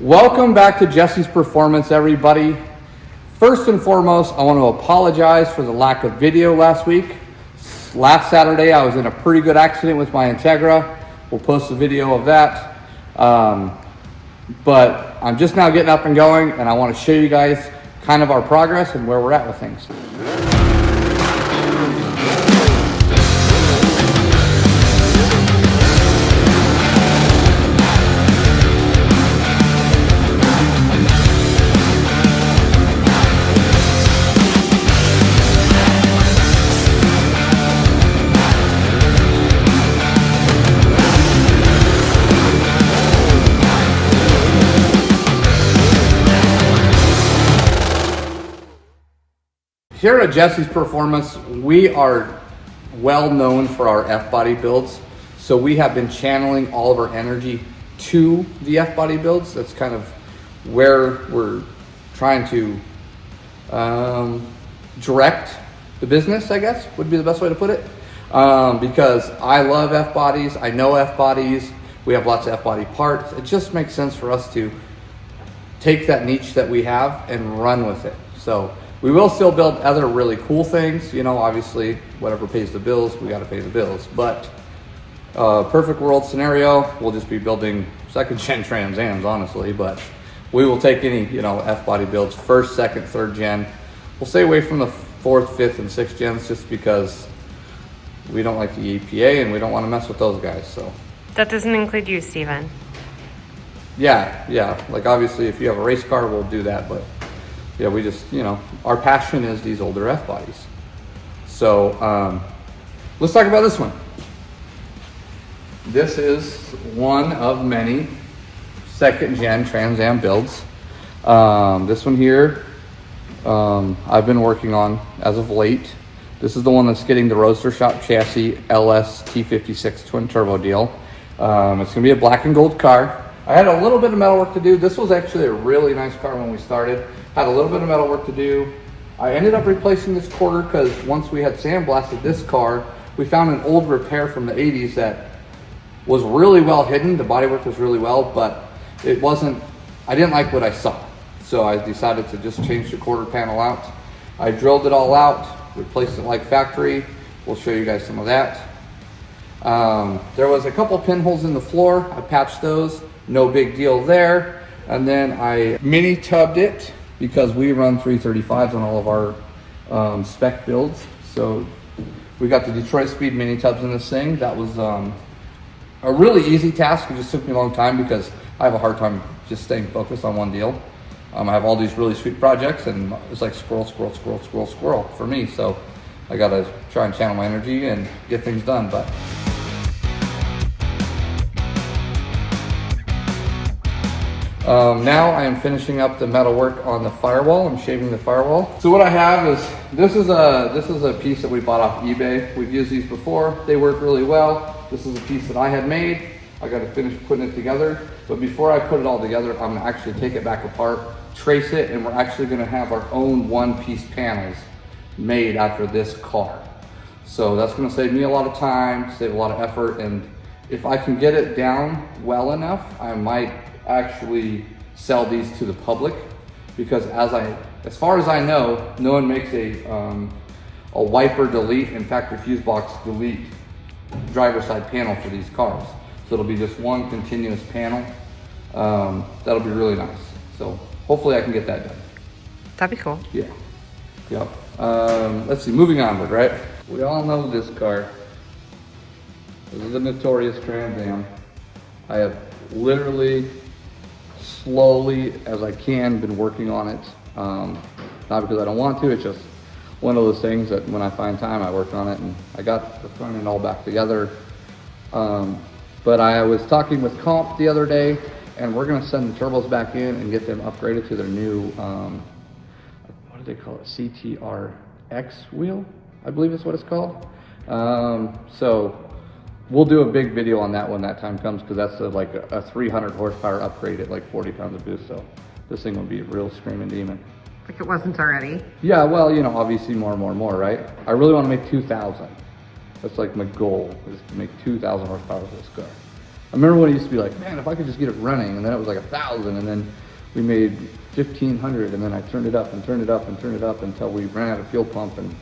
Welcome back to Jesse's Performance, everybody. First and foremost, I want to apologize for the lack of video last week. Last Saturday, I was in a pretty good accident with my Integra. We'll post a video of that. But I'm just now getting up and going, and I want to show you guys kind of our progress and where we're at with things. Here at Jesse's Performance, we are well known for our F-body builds. So we have been channeling all of our energy to the F-body builds. That's kind of where we're trying to direct the business, I guess, would be the best way to put it. Because I love F-bodies, I know F-bodies, we have lots of F-body parts. It just makes sense for us to take that niche that we have and run with it. So we will still build other really cool things, you know, obviously whatever pays the bills, we got to pay the bills. But perfect world scenario, we'll just be building second gen Trans Ams, honestly, but we will take any, you know, F-body builds, first, second, third gen. We'll stay away from the fourth, fifth, and sixth gens just because we don't like the EPA and we don't want to mess with those guys, so. That doesn't include you, Steven. Yeah, like obviously if you have a race car, we'll do that, but yeah, we just, you know, our passion is these older F-bodies. So let's talk about this one. This is one of many second gen Trans Am builds. This one here, I've been working on as of late. This is the one that's getting the Roadster Shop chassis LS T56 twin turbo deal. It's gonna be a black and gold car. I had a little bit of metal work to do. This was actually a really nice car when we started. Had a little bit of metal work to do. I ended up replacing this quarter because once we had sandblasted this car, we found an old repair from the 80s that was really well hidden. The bodywork was really well, but it wasn't, I didn't like what I saw. So I decided to just change the quarter panel out. I drilled it all out, replaced it like factory. We'll show you guys some of that. There was a couple pinholes in the floor. I patched those, no big deal there. And then I mini tubbed it because we run 335s on all of our spec builds. So we got the Detroit Speed mini tubs in this thing. That was a really easy task. It just took me a long time because I have a hard time just staying focused on one deal. I have all these really sweet projects and it's like squirrel for me. So I gotta try and channel my energy and get things done. But now I am finishing up the metal work on the firewall. I'm shaving the firewall. So what I have is, this is a piece that we bought off eBay. We've used these before. They work really well. This is a piece that I had made. I got to finish putting it together. But before I put it all together, I'm gonna actually take it back apart, trace it, and we're actually gonna have our own one-piece panels made after this car. So that's gonna save me a lot of time, save a lot of effort, and if I can get it down well enough, I might actually sell these to the public, because as far as I know, no one makes a wiper delete and factory fuse box delete driver side panel for these cars. So it'll be just one continuous panel. That'll be really nice. So hopefully I can get that done. That'd be cool. Yeah. Yep. Let's see, moving onward, right? We all know this car. This is a notorious Trans Am. I have literally slowly as I can been working on it. Not because I don't want to, it's just one of those things that when I find time I work on it, and I got the front end all back together. But I was talking with Comp the other day, and we're gonna send the turbos back in and get them upgraded to their new, what do they call it? CTRX wheel, I believe is what it's called. So we'll do a big video on that when that time comes, because that's like a 300 horsepower upgrade at like 40 pounds of boost. So this thing will be a real screaming demon. Like it wasn't already. Yeah, well, you know, obviously more, right? I really want to make 2,000. That's like my goal, is to make 2,000 horsepower with this car. I remember when it used to be like, man, if I could just get it running, and then it was like 1,000, and then we made 1,500, and then I turned it up and turned it up and turned it up until we ran out of fuel pump, and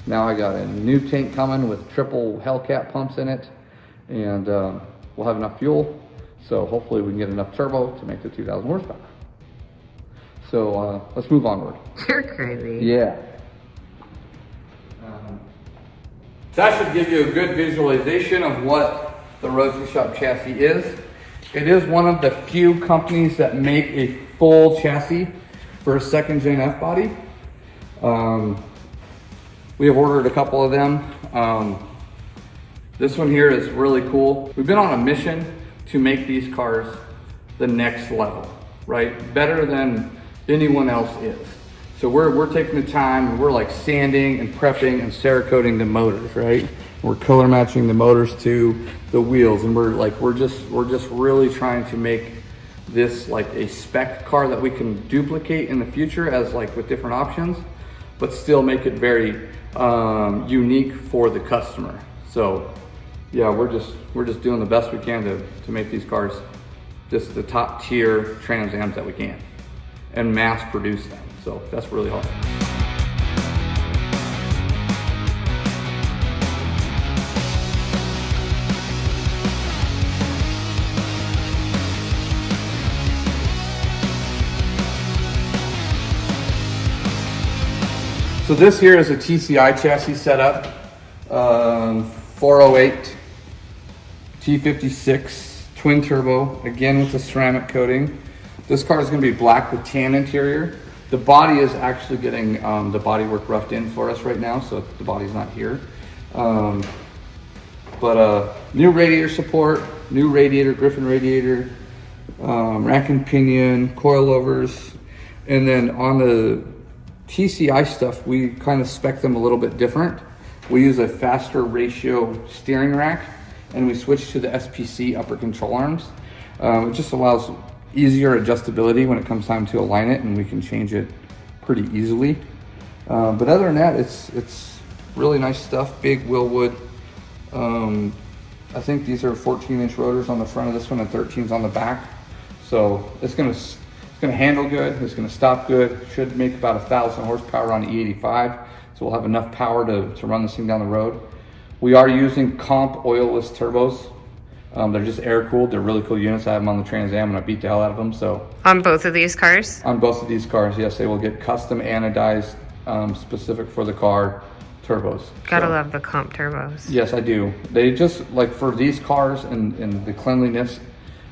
now I got a new tank coming with triple Hellcat pumps in it, and we'll have enough fuel, so hopefully we can get enough turbo to make the 2,000 horsepower. So let's move onward. You're crazy. Yeah. That should give you a good visualization of what the Rosie Shop chassis is. It is one of the few companies that make a full chassis for a second gen F body. We have ordered a couple of them. This one here is really cool. We've been on a mission to make these cars the next level, right? Better than anyone else is. So we're taking the time, and we're like sanding and prepping and Cerakoting the motors, right? We're color matching the motors to the wheels, and we're just really trying to make this like a spec car that we can duplicate in the future as like with different options, but still make it very unique for the customer. So yeah, we're just doing the best we can to make these cars just the top tier Trans Ams that we can and mass produce them. So that's really hard. So this here is a TCI chassis setup, 408 T56 twin turbo, again with the ceramic coating. This car is going to be black with tan interior. The body is actually getting the bodywork roughed in for us right now, so the body's not here. New radiator support, new radiator, Griffin radiator, rack and pinion, coilovers, and then on the TCI stuff, we kind of spec them a little bit different. We use a faster ratio steering rack, and we switch to the SPC upper control arms. It just allows easier adjustability when it comes time to align it, and we can change it pretty easily. But other than that, it's really nice stuff. Big Willwood. I think these are 14-inch rotors on the front of this one and 13s on the back. So it's gonna handle good. It's gonna stop good. Should make about 1,000 horsepower on E85. So we'll have enough power to run this thing down the road. We are using comp oilless turbos. They're just air cooled. They're really cool units. I have them on the Trans Am and I beat the hell out of them. So On both of these cars? On both of these cars, yes, they will get custom anodized, specific for the car turbos. Gotta love the comp turbos. Yes, I do. They just, like for these cars and the cleanliness,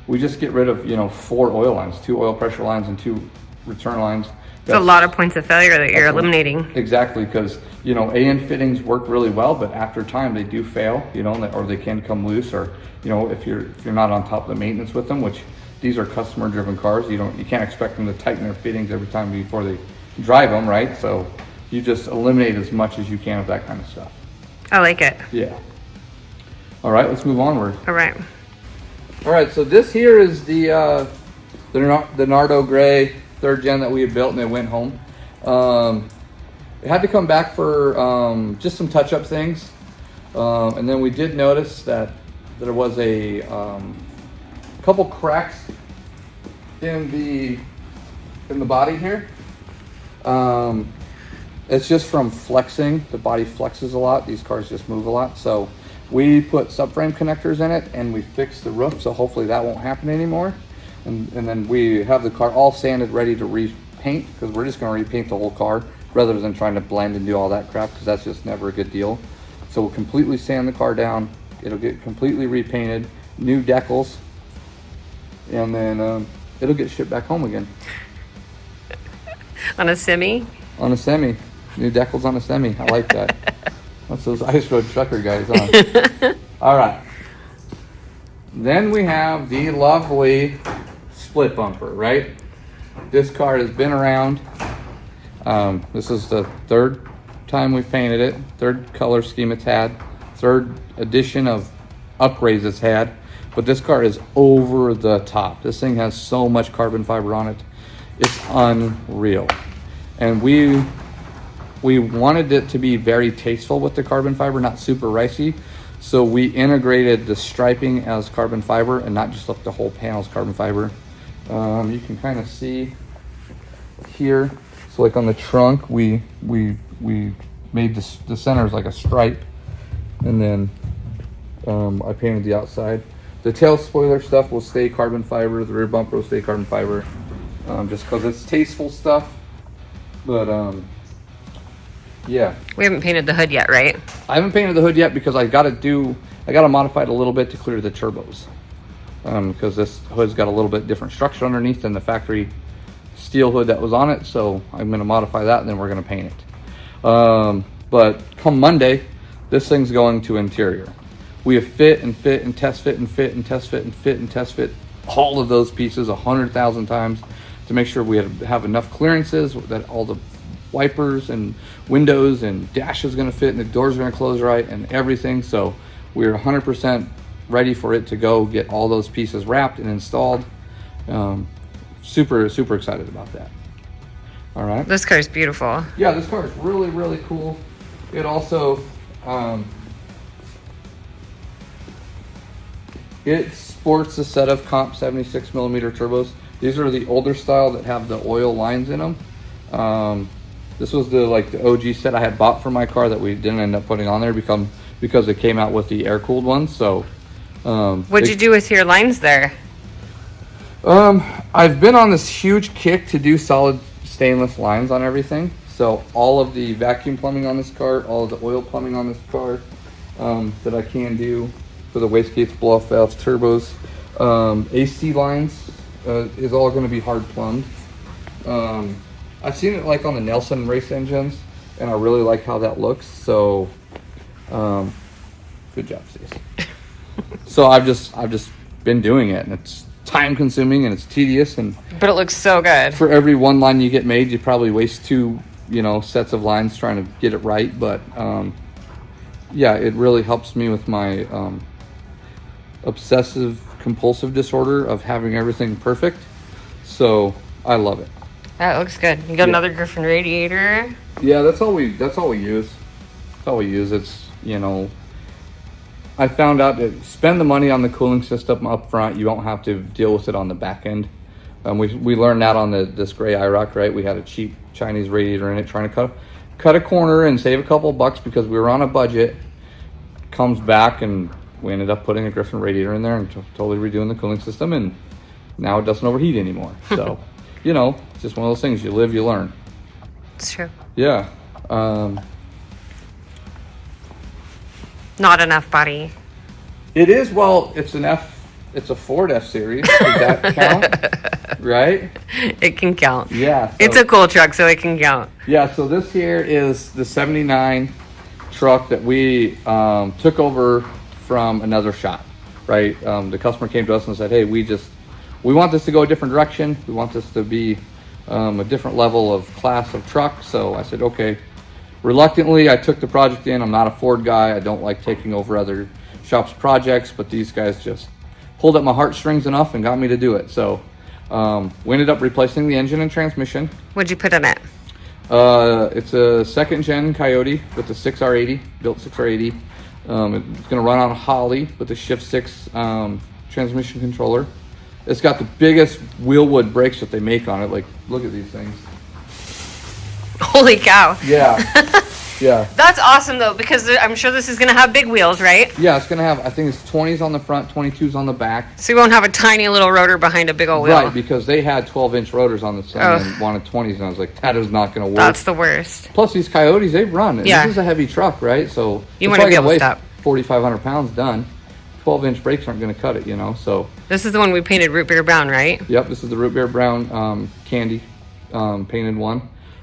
we just get rid of, 4 oil lines, 2 oil pressure lines and 2 return lines. It's a lot of points of failure that you're eliminating. Exactly, because, AN fittings work really well, but after time they do fail, or they can come loose, or, if you're not on top of the maintenance with them, which these are customer driven cars, you can't expect them to tighten their fittings every time before they drive them, right? So you just eliminate as much as you can of that kind of stuff. I like it. Yeah. All right, let's move onward. All right. All right, so this here is the Nardo Gray 3rd gen that we had built and it went home. It had to come back for just some touch-up things. And then we did notice that there was a couple cracks in the body here. It's just from flexing. The body flexes a lot. These cars just move a lot. So we put subframe connectors in it and we fixed the roof. So hopefully that won't happen anymore. And then we have the car all sanded, ready to repaint, because we're just going to repaint the whole car rather than trying to blend and do all that crap, because that's just never a good deal. So we'll completely sand the car down. It'll get completely repainted, new decals, and then it'll get shipped back home again. On a semi? On a semi. New decals on a semi. I like that. That's those ice road trucker guys, huh? All right. Then we have the lovely split bumper, right? This car has been around. This is the 3rd time we've painted it, 3rd color scheme it's had, 3rd edition of upgrades it's had, but this car is over the top. This thing has so much carbon fiber on it. It's unreal. And we wanted it to be very tasteful with the carbon fiber, not super ricey. So we integrated the striping as carbon fiber and not just left the whole panel as carbon fiber. You can kind of see here. So like on the trunk, we made the centers like a stripe, and then I painted the outside. The tail spoiler stuff will stay carbon fiber. The rear bumper will stay carbon fiber, just because it's tasteful stuff. But yeah. We haven't painted the hood yet, right? I haven't painted the hood yet because I got to modify it a little bit to clear the turbos. Because this hood's got a little bit different structure underneath than the factory steel hood that was on it. So I'm going to modify that and then we're going to paint it. But come Monday, this thing's going to interior. We have fit and test fit and fit and test fit and fit and test fit all of those pieces 100,000 times to make sure we have enough clearances, that all the wipers and windows and dash is going to fit and the doors are going to close right and everything. So we're 100% ready for it to go get all those pieces wrapped and installed. Super excited about that. All right. This car is beautiful. Yeah, this car is really, really cool. It also, it sports a set of comp 76 millimeter turbos. These are the older style that have the oil lines in them. This was the OG set I had bought for my car that we didn't end up putting on there because it came out with the air cooled ones. So, what'd you do with your lines there? I've been on this huge kick to do solid stainless lines on everything. So all of the vacuum plumbing on this car, all of the oil plumbing on this car, that I can do for the wastegates, blow-off valves, turbos, AC lines, is all going to be hard plumbed. I've seen it like on the Nelson race engines, and I really like how that looks. So, good job, Stacie. So I've just been doing it, and it's time consuming and it's tedious, but it looks so good. For every one line you get made, you probably waste two, sets of lines trying to get it right. But yeah, it really helps me with my obsessive compulsive disorder of having everything perfect. So I love it. That looks good. You got another Griffin radiator. Yeah, that's all we use. That's all we use. It's, I found out that spend the money on the cooling system up front, you don't have to deal with it on the back end. We learned that on this gray IROC, right? We had a cheap Chinese radiator in it, trying to cut a corner and save a couple bucks because we were on a budget. Comes back and we ended up putting a Griffin radiator in there and totally redoing the cooling system, and now it doesn't overheat anymore. So, it's just one of those things. You live, you learn. It's true. Yeah. Not enough body. It is. Well, it's a Ford F series. Does that count? Right? It can count. Yeah. So, it's a cool truck, so it can count. Yeah. So this here is the 79 truck that we took over from another shop, right? The customer came to us and said, hey, we want this to go a different direction. We want this to be a different level of class of truck. So I said, okay. Reluctantly, I took the project in. I'm not a Ford guy. I don't like taking over other shops' projects, but these guys just pulled at my heartstrings enough and got me to do it. So we ended up replacing the engine and transmission. What'd you put in it? It's a second gen Coyote with the 6R80, built 6R80. It's going to run on Holly with the Shift 6 transmission controller. It's got the biggest wheelwood brakes that they make on it. Like, look at these things. Holy cow. Yeah. Yeah. That's awesome, though, because I'm sure this is going to have big wheels, right? Yeah, it's going to have, I think it's 20s on the front, 22s on the back. So you won't have a tiny little rotor behind a big old wheel. Right, because they had 12-inch rotors on this thing and wanted 20s, and I was like, that is not going to work. That's the worst. Plus, these Coyotes, they run. Yeah. This is a heavy truck, right? So you want to be able to stop. 4,500 pounds done. 12-inch brakes aren't going to cut it, so. This is the one we painted root beer brown, right? Yep, this is the root beer brown candy painted one.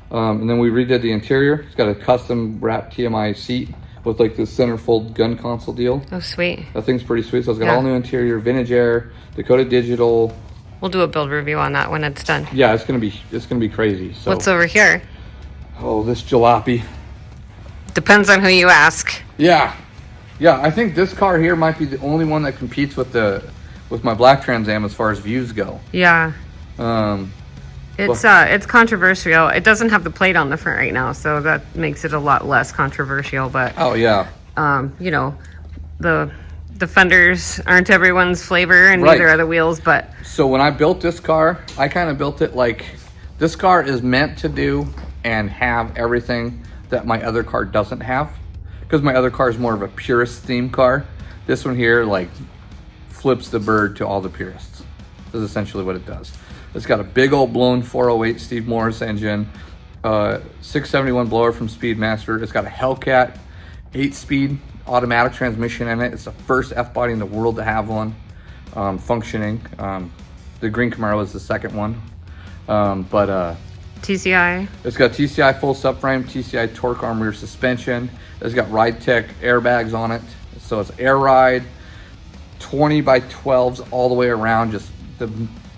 And then we redid the interior. It's got a custom wrapped TMI seat with like this centerfold gun console deal. Oh, sweet. That thing's pretty sweet. So it's got all new interior, vintage air, Dakota digital. We'll do a build review on that when it's done. Yeah, it's gonna be crazy. So. What's over here? Oh, this jalopy. Depends on who you ask. Yeah. I think this car here might be the only one that competes with my black Trans Am as far as views go. Yeah. It's controversial. It doesn't have the plate on the front right now, so that makes it a lot less controversial. But oh yeah, the fenders aren't everyone's flavor, and Right. neither are the wheels, but So when I built this car, I kind of built it like this car is meant to do and have everything that my other car doesn't have, because my other car is more of a purist theme car. This one here like flips the bird to all the purists. That's essentially what it does. It's got a big old blown 408 Steve Morris engine, 671 blower from Speedmaster. It's got a Hellcat 8-speed automatic transmission in it. It's the first F-body in the world to have one functioning. The green Camaro is the second one. TCI. It's got TCI full subframe, TCI torque arm rear suspension. It's got Ride Tech airbags on it. So it's air ride, 20 by 12s all the way around, just the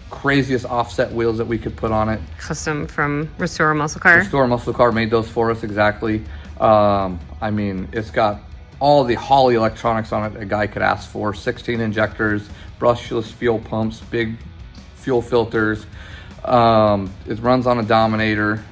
craziest offset wheels that we could put on it. Custom from Restore Muscle Car. Restore Muscle Car made those for us, exactly. I mean, it's got all the Holley electronics on it a guy could ask for. 16 injectors, brushless fuel pumps, big fuel filters. It runs on a Dominator.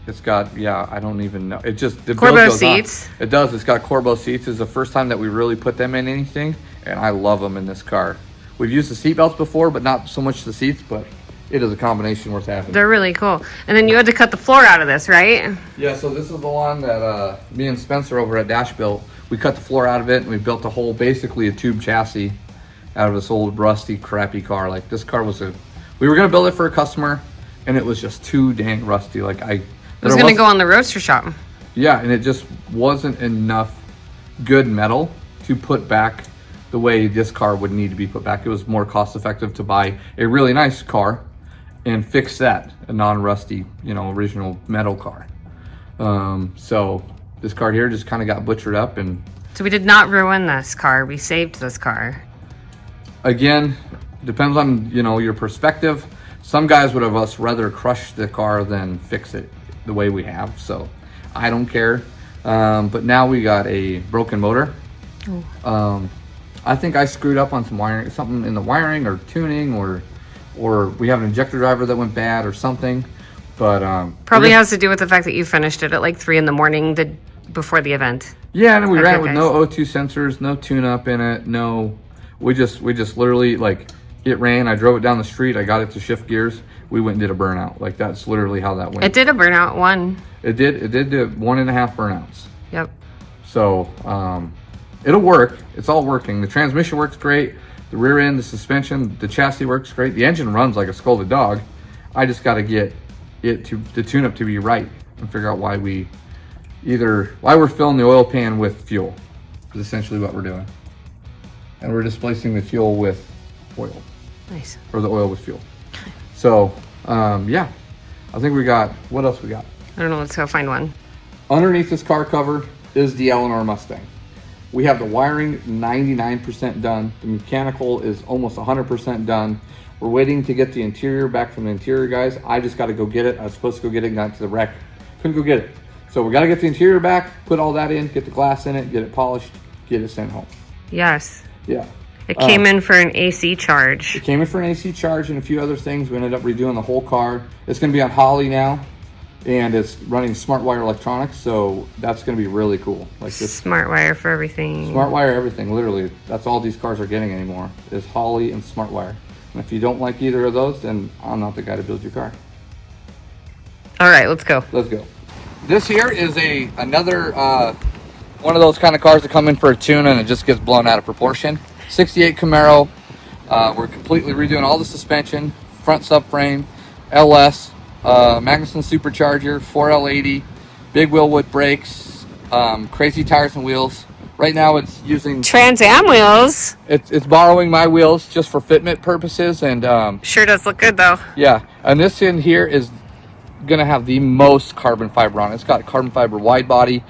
It's got, yeah, I don't even know. It just, the build Corbo goes on. seats. It does. It's got Corbo seats. It's the first time that we really put them in anything, and I love them in this car. We've used the seat belts before, but not so much the seats, but it is a combination worth having. They're really cool. And then you had to cut the floor out of this, right? Yeah, so this is the one that me and Spencer over at Dash built. We cut the floor out of it, and we built a whole, basically a tube chassis out of this old rusty, crappy car. Like, this car was we were going to build it for a customer, and it was just too dang rusty. Like, It was going to go on the roadster shop. Yeah, and it just wasn't enough good metal to put back the way this car would need to be put back. It was more cost effective to buy a really nice car and fix that, a non-rusty, original metal car. So this car here just kind of got butchered up, and So we did not ruin this car. We saved this car. again, depends on, your perspective. Some guys would have us rather crush the car than fix it the way we have. So I don't care. But now we got a broken motor. I think I screwed up on some wiring, something in the wiring or tuning, or we have an injector driver that went bad or something. But Probably has to do with the fact that you finished it at like 3 a.m. before the event. yeah, and we Okay, ran it with guys. no O2 sensors, no tune-up in it, no. We just literally, like, it ran. I drove it down the street. I got it to shift gears. We went and did a burnout. Like, that's literally how that went. It did a burnout one. It did do 1.5 burnouts. Yep. So it'll work. It's all working. The transmission works great. The rear end, the suspension, the chassis works great. The engine runs like a scolded dog. I just got to get it to the tune-up to be right and figure out why we're filling the oil pan with fuel. Is essentially what we're doing. And we're displacing the fuel with oil, Nice. or the oil with fuel. So yeah, I think we got, what else we got? I don't know. Let's go find one. Underneath this car cover is the Eleanor Mustang. We have the wiring 99% done. The mechanical is almost 100% done. We're waiting to get the interior back from the interior guys. I just got to go get it. I was supposed to go get it, got to the wreck. Couldn't go get it. So we got to get the interior back, put all that in, get the glass in it, get it polished, get it sent home. Yes. Yeah. It came in for an AC charge. It came in for an AC charge and a few other things. We ended up redoing the whole car. It's going to be on Holley now, and it's running SmartWire electronics, so that's going to be really cool. Like this Smart wire for everything. SmartWire everything, literally. That's all these cars are getting anymore, is Holley and SmartWire. And if you don't like either of those, then I'm not the guy to build your car. All right, let's go. Let's go. This here is another one of those kind of cars that come in for a tune and it just gets blown out of proportion. 68 Camaro. We're completely redoing all the suspension, front subframe, LS, Magnuson supercharger, 4L80, big wheel wood brakes, crazy tires and wheels. Right now it's using Trans Am wheels. it's borrowing my wheels just for fitment purposes, and Sure does look good though. yeah, and this in here is gonna have the most carbon fiber on it. It's got carbon fiber wide body,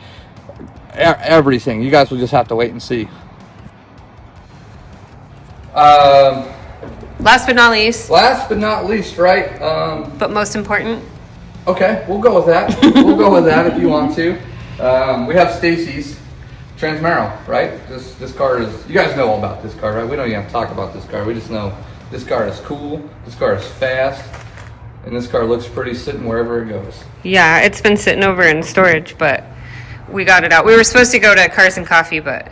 everything. You guys will just have to wait and see. Last but not least, Last but not least, right? but most important, Okay, we'll go with that. We'll go with that if you want to. We have Stacie's Camaro, right? This car is, you guys know all about this car, right? We don't even have to talk about this car. We just know this car is cool, this car is fast, and this car looks pretty sitting wherever it goes. yeah, it's been sitting over in storage, but we got it out. We were supposed to go to Cars and Coffee, but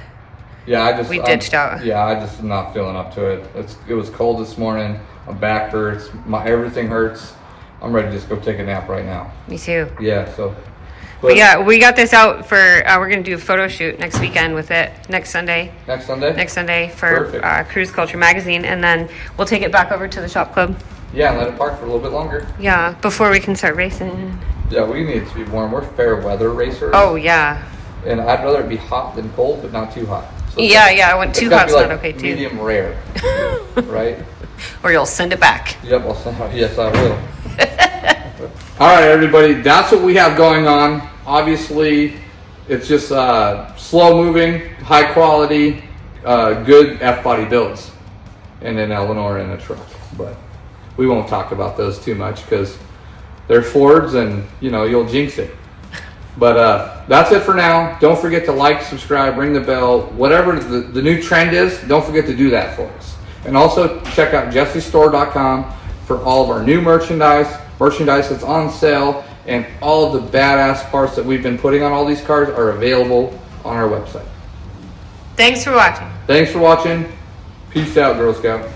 Yeah, we ditched out. Yeah, I just am not feeling up to it. It was cold this morning. My back hurts. Everything hurts. I'm ready to just go take a nap right now. Me too. Yeah, so. But yeah, we got this out for, we're going to do a photo shoot next weekend with it, next Sunday. Next Sunday? Next Sunday for Cruise Culture Magazine, and then we'll take it back over to the shop club. Yeah, and let it park for a little bit longer. Yeah, before we can start racing. Yeah, we need it to be warm. We're fair weather racers. Oh, yeah. And I'd rather it be hot than cold, but not too hot. So Yeah, I want too hot's not okay too. Medium rare, right? Or you'll send it back. Yep, yes, I will. All right, everybody, that's what we have going on. Obviously, it's just slow moving, high quality, good F-body builds, and an Eleanor and a truck. But we won't talk about those too much because they're Fords, and you'll jinx it. But that's it for now. Don't forget to like, subscribe, ring the bell. Whatever the new trend is, don't forget to do that for us. And also check out jessiestore.com for all of our new merchandise that's on sale, and all of the badass parts that we've been putting on all these cars are available on our website. Thanks for watching. Thanks for watching. Peace out, Girl Scout.